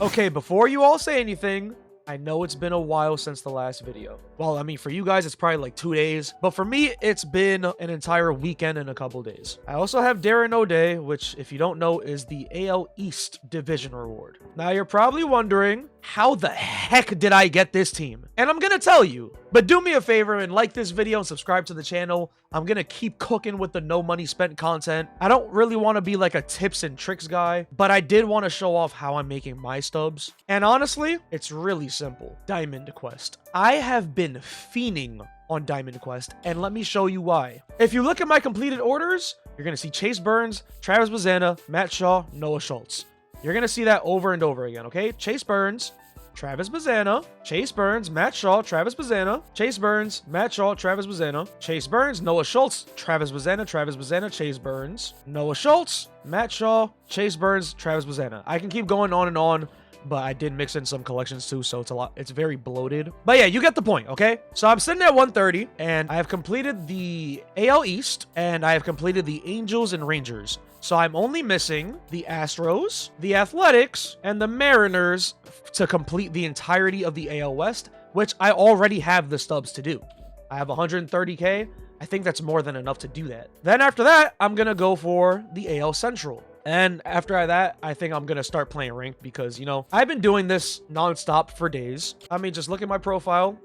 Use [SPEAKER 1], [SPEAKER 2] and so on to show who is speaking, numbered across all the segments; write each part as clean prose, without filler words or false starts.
[SPEAKER 1] Okay, before you all say anything, I know it's been a while since the last video. Well, I mean, for you guys, it's probably like 2 days. But for me, it's been an entire weekend and a couple days. I also have Darren O'Day, which, if you don't know, is the AL East division reward. Now, you're probably wondering, how the heck did I get this team? And I'm going to tell you. But do me a favor and like this video and subscribe to the channel. I'm going to keep cooking with the no money spent content. I don't really want to be like a tips and tricks guy, but I did want to show off how I'm making my stubs. And honestly, it's really simple. Diamond Quest. I have been fiending on Diamond Quest, and let me show you why. If you look at my completed orders, you're going to see Chase Burns, Travis Bazzana, Matt Shaw, Noah Schultz. You're going to see that over and over again, okay? Chase Burns, Travis Bazzana, Chase Burns, Matt Shaw, Travis Bazzana, Chase Burns, Matt Shaw, Travis Bazzana, Chase Burns, Noah Schultz, Travis Bazzana, Chase Burns, Noah Schultz, Matt Shaw, Chase Burns, Travis Bazzana. I can keep going on and on, but I did mix in some collections too, so it's very bloated. But yeah, you get the point, okay? So I'm sitting at 130, and I have completed the AL East, and I have completed the Angels and Rangers. So I'm only missing the Astros, the Athletics, and the Mariners to complete the entirety of the AL West, which I already have the stubs to do. I have 130K. I think that's more than enough to do that. Then after that, I'm going to go for the AL Central. And after that, I think I'm going to start playing ranked because, you know, I've been doing this nonstop for days. I mean, just look at my profile.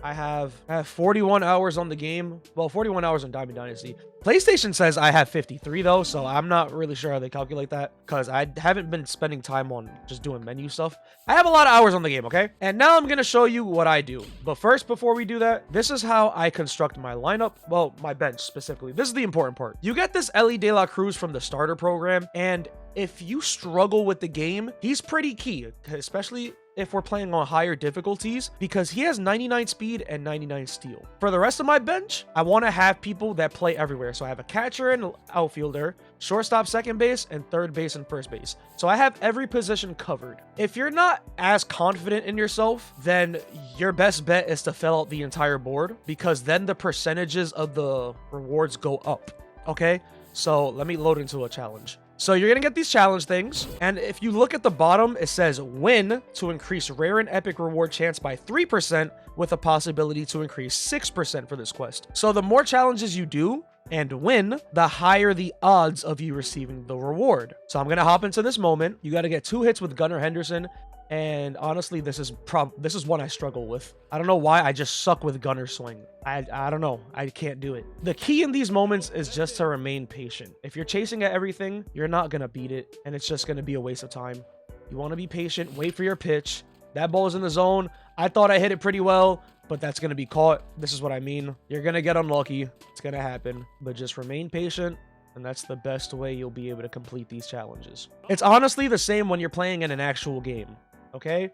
[SPEAKER 1] I have 41 hours on the game. Well, 41 hours on Diamond Dynasty. PlayStation says I have 53 though, so I'm not really sure how they calculate that because I haven't been spending time on just doing menu stuff. I have a lot of hours on the game, okay? And now I'm going to show you what I do. But first, before we do that, this is how I construct my lineup. Well, my bench specifically. This is the important part. You get this Ellie De La Cruz from the starter program, and if you struggle with the game, he's pretty key, especially if we're playing on higher difficulties, because he has 99 speed and 99 steal. For the rest of my bench, I want to have people that play everywhere. So I have a catcher and outfielder, shortstop, second base, and third base and first base. So I have every position covered. If you're not as confident in yourself, then your best bet is to fill out the entire board, because then the percentages of the rewards go up. Okay, so let me load into a challenge. So you're going to get these challenge things, and if you look at the bottom, it says win to increase rare and epic reward chance by 3% with a possibility to increase 6% for this quest. So the more challenges you do and win, the higher the odds of you receiving the reward. So I'm going to hop into this moment. You got to get 2 hits with Gunnar Henderson. And honestly, this is one I struggle with. I don't know why. I just suck with gunner swing. I don't know. I can't do it. The key in these moments is just to remain patient. If you're chasing at everything, you're not going to beat it, and it's just going to be a waste of time. You want to be patient. Wait for your pitch. That ball is in the zone. I thought I hit it pretty well, but that's going to be caught. This is what I mean. You're going to get unlucky. It's going to happen, but just remain patient. And that's the best way you'll be able to complete these challenges. It's honestly the same when you're playing in an actual game. Okay,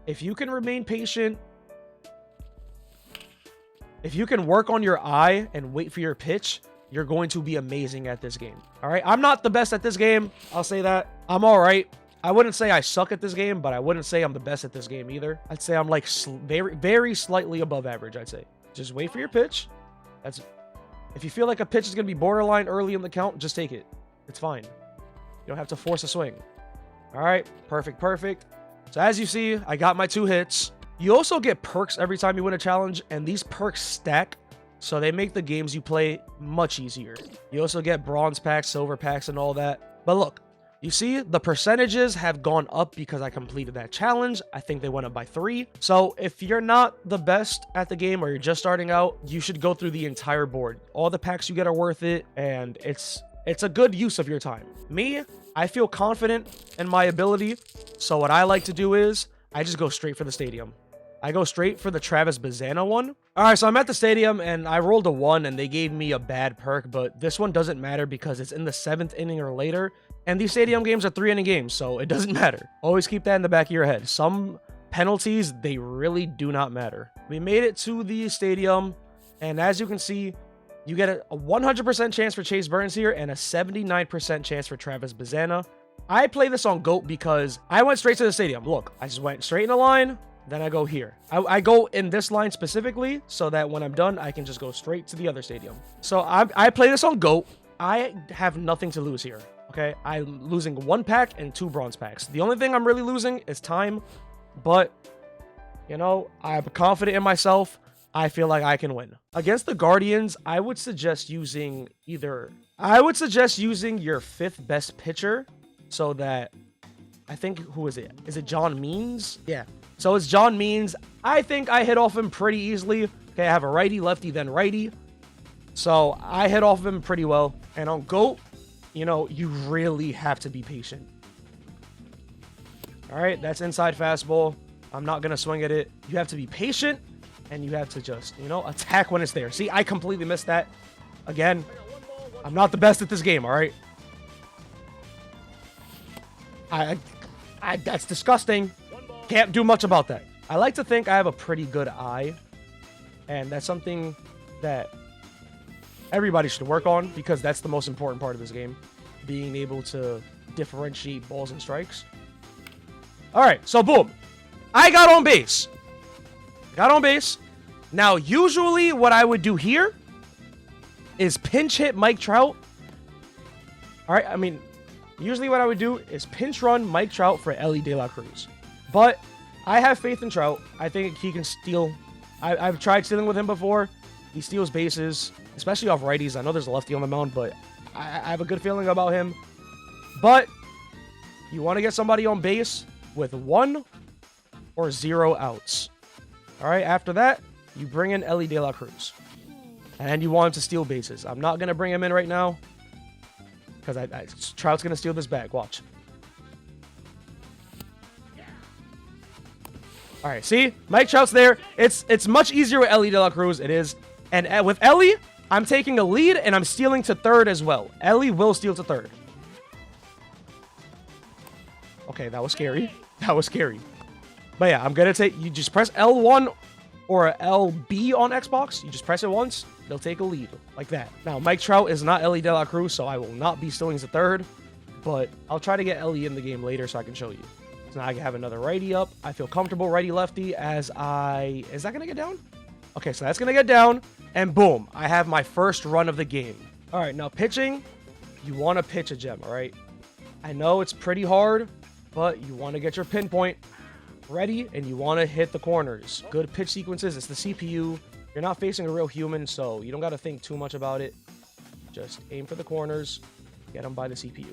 [SPEAKER 1] if you can remain patient, if you can work on your eye and wait for your pitch, you're going to be amazing at this game. All right, I'm not the best at this game. I'll say that. I'm all right. I wouldn't say I suck at this game, but I wouldn't say I'm the best at this game either. I'd say I'm like very, very slightly above average, I'd say. Just wait for your pitch. That's if you feel like a pitch is going to be borderline early in the count, just take it. It's fine. You don't have to force a swing. All right, perfect. So as you see, I got my 2 hits. You also get perks every time you win a challenge, and these perks stack, so they make the games you play much easier. You also get bronze packs, silver packs, and all that. But look, you see the percentages have gone up because I completed that challenge. I think they went up by 3. So if you're not the best at the game or you're just starting out, you should go through the entire board. All the packs you get are worth it, and it's a good use of your time. Me, I feel confident in my ability, so what I like to do is I just go straight for the stadium. I go straight for the Travis Bazzana one. All right, so I'm at the stadium, and I rolled a 1, and they gave me a bad perk, but this one doesn't matter because it's in the 7th inning or later, and these stadium games are 3-inning games, so it doesn't matter. Always keep that in the back of your head. Some penalties, they really do not matter. We made it to the stadium, and as you can see, you get a 100% chance for Chase Burns here and a 79% chance for Travis Bazzana. I play this on GOAT because I went straight to the stadium. Look, I just went straight in the line, then I go here. I go in this line specifically so that when I'm done, I can just go straight to the other stadium. So I play this on GOAT. I have nothing to lose here. Okay, I'm losing 1 pack and 2 bronze packs. The only thing I'm really losing is time, but, you know, I'm confident in myself. I feel like I can win. Against the Guardians, I would suggest using your 5th best pitcher so that, I think, who is it? Is it John Means? Yeah. So it's John Means. I think I hit off him pretty easily. Okay, I have a righty, lefty, then righty. So I hit off of him pretty well. And on GOAT, you know, you really have to be patient. All right, that's inside fastball. I'm not going to swing at it. You have to be patient, and you have to just, you know, attack when it's there. See, I completely missed that. Again, I'm not the best at this game, all right? That's disgusting. Can't do much about that. I like to think I have a pretty good eye, and that's something that everybody should work on, because that's the most important part of this game, being able to differentiate balls and strikes. All right, so boom, I got on base. Now, usually what I would do here is pinch hit Mike Trout. All right, I mean, usually what I would do is pinch run Mike Trout for Ellie De La Cruz. But I have faith in Trout. I think he can steal. I've tried stealing with him before. He steals bases, especially off righties. I know there's a lefty on the mound, but I have a good feeling about him. But you want to get somebody on base with 1 or 0 outs. All right, after that, you bring in Ellie De La Cruz. And you want him to steal bases. I'm not going to bring him in right now, because Trout's going to steal this bag. Watch. All right, see? Mike Trout's there. It's much easier with Ellie De La Cruz. It is. And with Ellie, I'm taking a lead, and I'm stealing to third as well. Ellie will steal to third. Okay, that was scary. That was scary. But yeah, I'm going to take... You just press L1 or LB on Xbox. You just press it once. They'll take a lead. Like that. Now, Mike Trout is not Ellie De La Cruz, so I will not be stealing to third. But I'll try to get Ellie in the game later so I can show you. So now I can have another righty up. I feel comfortable righty-lefty as I... Is that going to get down? Okay, so that's going to get down. And boom, I have my first run of the game. All right, now pitching, you want to pitch a gem, all right? I know it's pretty hard, but you want to get your pinpoint ready, and you want to hit the corners. Good pitch sequences. It's the CPU. You're not facing a real human, so you don't got to think too much about it. Just aim for the corners. Get them by the CPU.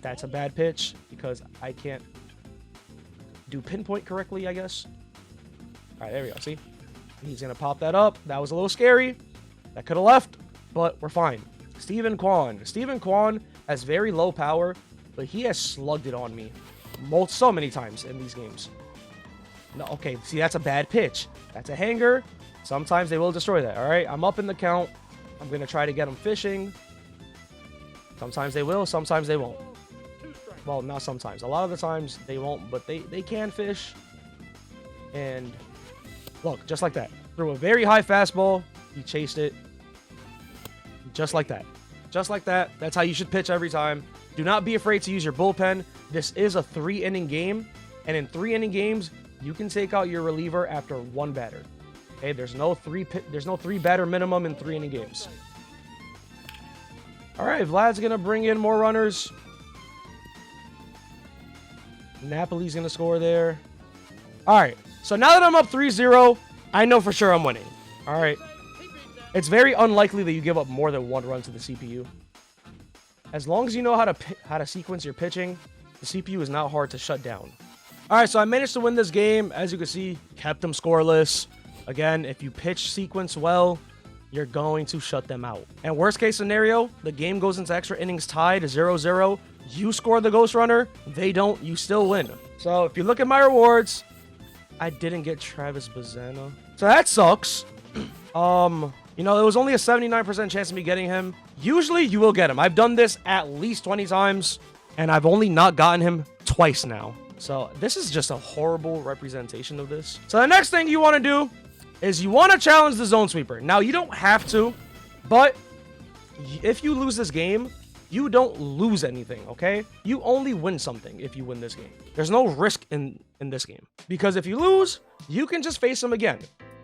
[SPEAKER 1] That's a bad pitch because I can't do pinpoint correctly, I guess. All right, there we go. See? He's going to pop that up. That was a little scary. That could have left, but we're fine. Steven Kwan. Steven Kwan has very low power, but he has slugged it on me so many times in these games. No, okay, see, that's a bad pitch. That's a hanger. Sometimes they will destroy that, all right? I'm up in the count. I'm going to try to get them fishing. Sometimes they will, sometimes they won't. Well, not sometimes. A lot of the times they won't, but they can fish. And look, just like that. Threw a very high fastball. He chased it. Just like that. Just like that. That's how you should pitch every time. Do not be afraid to use your bullpen. This is a 3-inning game. And in 3-inning games, you can take out your reliever after 1 batter. Okay, there's no 3-batter minimum in 3-inning games. All right, Vlad's going to bring in more runners. Napoli's going to score there. All right, so now that I'm up 3-0, I know for sure I'm winning. All right. It's very unlikely that you give up more than 1 run to the CPU. As long as you know how to sequence your pitching, the CPU is not hard to shut down. All right, so I managed to win this game. As you can see, kept them scoreless. Again, if you pitch sequence well, you're going to shut them out. And worst case scenario, the game goes into extra innings tied 0-0. You score the ghost runner, they don't, you still win. So if you look at my rewards, I didn't get Travis Bazzana. So that sucks. You know, there was only a 79% chance of me getting him. Usually you will get him. I've done this at least 20 times, and I've only not gotten him twice now. So this is just a horrible representation of this. So the next thing you want to do is you want to challenge the zone sweeper. Now, you don't have to, but if you lose this game, you don't lose anything, okay? You only win something if you win this game. There's no risk in this game. Because if you lose, you can just face him again.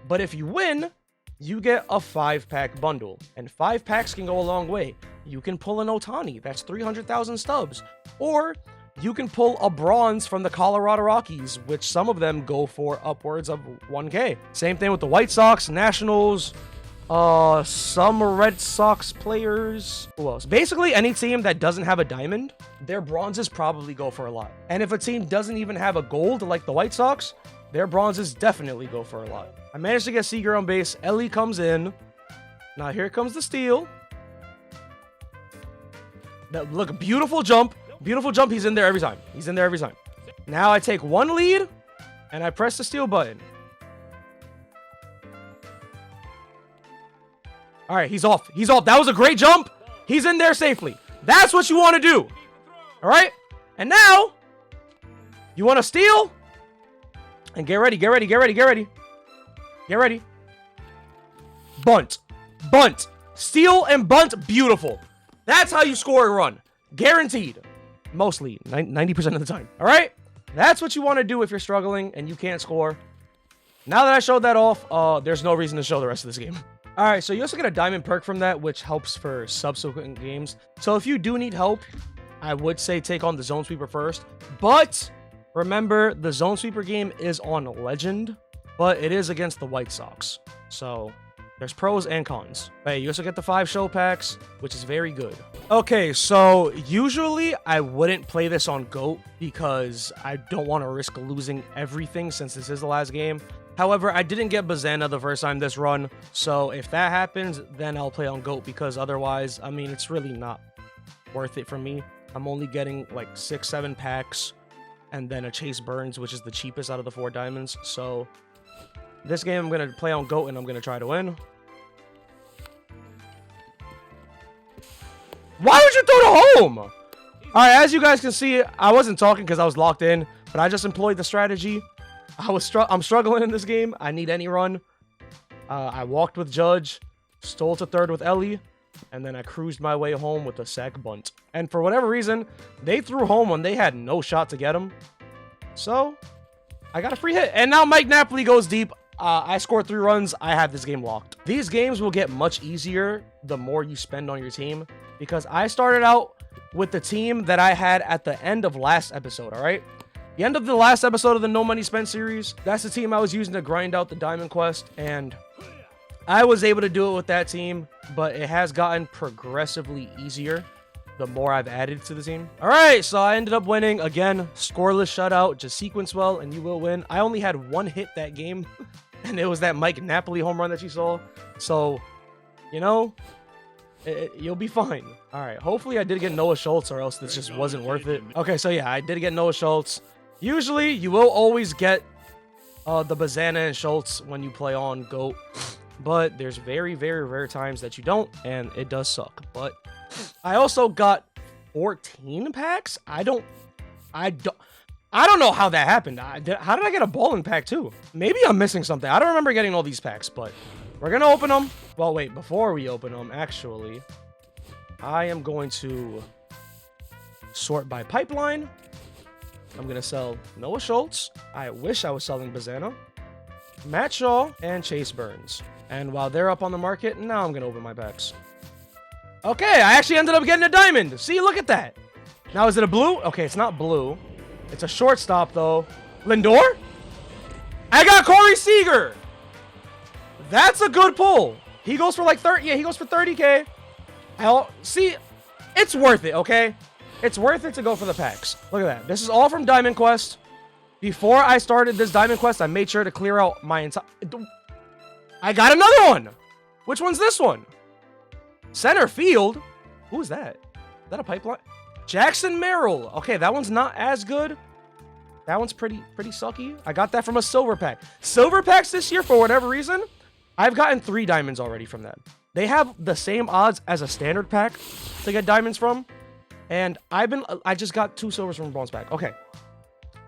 [SPEAKER 1] But if you win, you get a 5-pack bundle. And 5 packs can go a long way. you can pull an Ohtani. That's 300,000 stubs. Or you can pull a bronze from the Colorado Rockies, which some of them go for upwards of 1K. Same thing with the White Sox, Nationals, some Red Sox players. Who else? Basically, any team that doesn't have a diamond, their bronzes probably go for a lot. And if a team doesn't even have a gold like the White Sox, their bronzes definitely go for a lot. I managed to get Seager on base. Ellie comes in. Now here comes the steal. Look, beautiful jump. Beautiful jump. He's in there every time. He's in there every time. Now I take one lead and I press the steal button. All right, he's off. He's off. That was a great jump. He's in there safely. That's what you want to do. All right. And now you want to steal and get ready. Get ready. Get ready. Get ready. Get ready. Bunt. Bunt. Steal and bunt. Beautiful. That's how you score a run. Guaranteed. Mostly. 90% of the time. All right? That's what you want to do if you're struggling and you can't score. Now that I showed that off, there's no reason to show the rest of this game. All right, so you also get a diamond perk from that, which helps for subsequent games. So if you do need help, I would say take on the Zone Sweeper first. But remember, the Zone Sweeper game is on Legend, but it is against the White Sox. So there's pros and cons. Hey, you also get the 5 show packs, which is very good. Okay, so usually I wouldn't play this on GOAT because I don't want to risk losing everything since this is the last game. However, I didn't get Bazana the first time this run, so if that happens, then I'll play on GOAT because otherwise, I mean, it's really not worth it for me. I'm only getting like 6-7 packs and then a Chase Burns, which is the cheapest out of the 4 diamonds. So this game I'm going to play on GOAT and I'm going to try to win. Why would you throw to home? All right, as you guys can see, I wasn't talking because I was locked in, but I just employed the strategy. I'm struggling in this game. I need any run. I walked with Judge, stole to third with Ellie, and then I cruised my way home with a sack bunt. And for whatever reason, they threw home when they had no shot to get him. So I got a free hit. And now Mike Napoli goes deep. I scored 3 runs. I have this game locked. These games will get much easier the more you spend on your team, because I started out with the team that I had at the end of last episode, all right? The end of the last episode of the No Money Spent series, that's the team I was using to grind out the Diamond Quest, and I was able to do it with that team, but it has gotten progressively easier the more I've added to the team. All right, so I ended up winning. Again, scoreless shutout. Just sequence well, and you will win. I only had 1 hit that game, and it was that Mike Napoli home run that you saw. So, you know, you'll be fine. All right, hopefully I did get Noah Schultz, or else this just wasn't worth it. Okay, so yeah, I did get Noah Schultz. Usually, you will always get the Bazana and Schultz when you play on GOAT, but there's very, very rare times that you don't, and it does suck. But I also got 14 packs. I don't know how that happened. How did I get a bowling pack too? Maybe I'm missing something. I don't remember getting all these packs, but we're gonna open them. Well, wait, before we open them, actually, I am going to sort by pipeline. I'm going to sell Noah Schultz. I wish I was selling Bazana, Matt Shaw, and Chase Burns. And while they're up on the market, now I'm going to open my packs. Okay, I actually ended up getting a diamond. See, look at that. Now, is it a blue? Okay, it's not blue. It's a shortstop, though. Lindor? I got Corey Seager. That's a good pull. He goes for like 30. Yeah, he goes for 30K. See, it's worth it, okay? It's worth it to go for the packs. Look at that. This is all from Diamond Quest. Before I started this Diamond Quest, I made sure to clear out my entire... I got another one. Which one's this one? Center field? Who is that? Is that a pipeline? Jackson Merrill. Okay, that one's not as good. That one's pretty sucky. I got that from a silver pack. Silver packs this year, for whatever reason, I've gotten 3 diamonds already from that. They have the same odds as a standard pack to get diamonds from. And I just got 2 silvers from a bronze pack. Okay.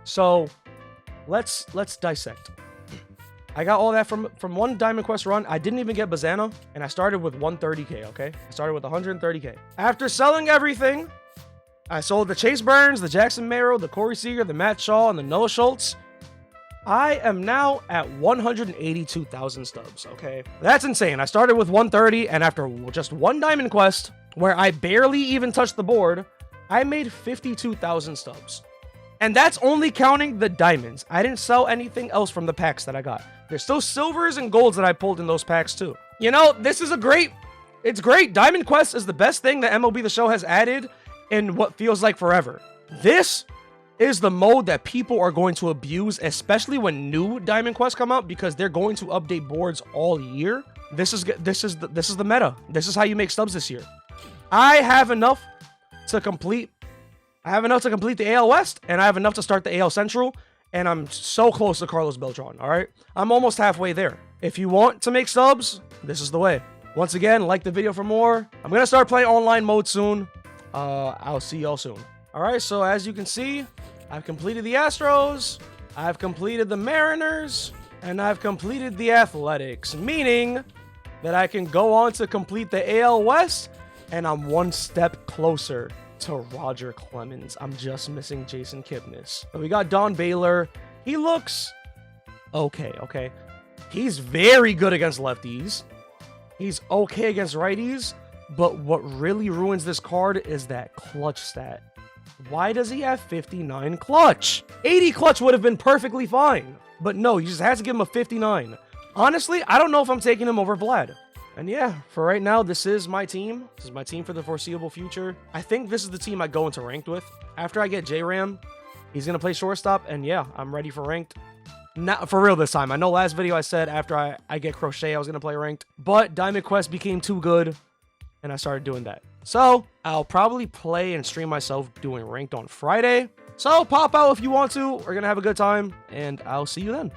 [SPEAKER 1] So let's dissect. I got all that from 1 Diamond Quest run. I didn't even get Bazana, and I started with 130K, okay? I started with 130K. After selling everything, I sold the Chase Burns, the Jackson Merrill, the Corey Seager, the Matt Shaw, and the Noah Schultz. I am now at 182,000 stubs, okay? That's insane. I started with 130, and after just one diamond quest, where I barely even touched the board, I made 52,000 stubs. And that's only counting the diamonds. I didn't sell anything else from the packs that I got. There's still silvers and golds that I pulled in those packs too. You know, this is it's great. Diamond Quest is the best thing that MLB The Show has added in what feels like forever. This is the mode that people are going to abuse, especially when new Diamond Quests come out, because they're going to update boards all year. This is the meta. This is how you make stubs this year. I have enough to complete the AL West, and I have enough to start the AL Central, and I'm so close to Carlos Beltran, all right? I'm almost halfway there. If you want to make subs, this is the way. Once again, like the video for more. I'm going to start playing online mode soon. I'll see y'all soon. All right, so as you can see, I've completed the Astros, I've completed the Mariners, and I've completed the Athletics, meaning that I can go on to complete the AL West, and I'm one step closer to Roger Clemens. I'm just missing Jason Kipnis. But we got Don Baylor. He looks okay. He's very good against lefties. He's okay against righties. But what really ruins this card is that clutch stat. Why does he have 59 clutch? 80 clutch would have been perfectly fine. But no, you just had to give him a 59. Honestly, I don't know if I'm taking him over Vlad. And yeah, for right now, this is my team. This is my team for the foreseeable future. I think this is the team I go into ranked with. After I get J-Ram, he's going to play shortstop. And yeah, I'm ready for ranked. Not for real this time. I know last video I said after I get Crochet, I was going to play ranked. But Diamond Quest became too good, and I started doing that. So I'll probably play and stream myself doing ranked on Friday. So pop out if you want to. We're going to have a good time, and I'll see you then.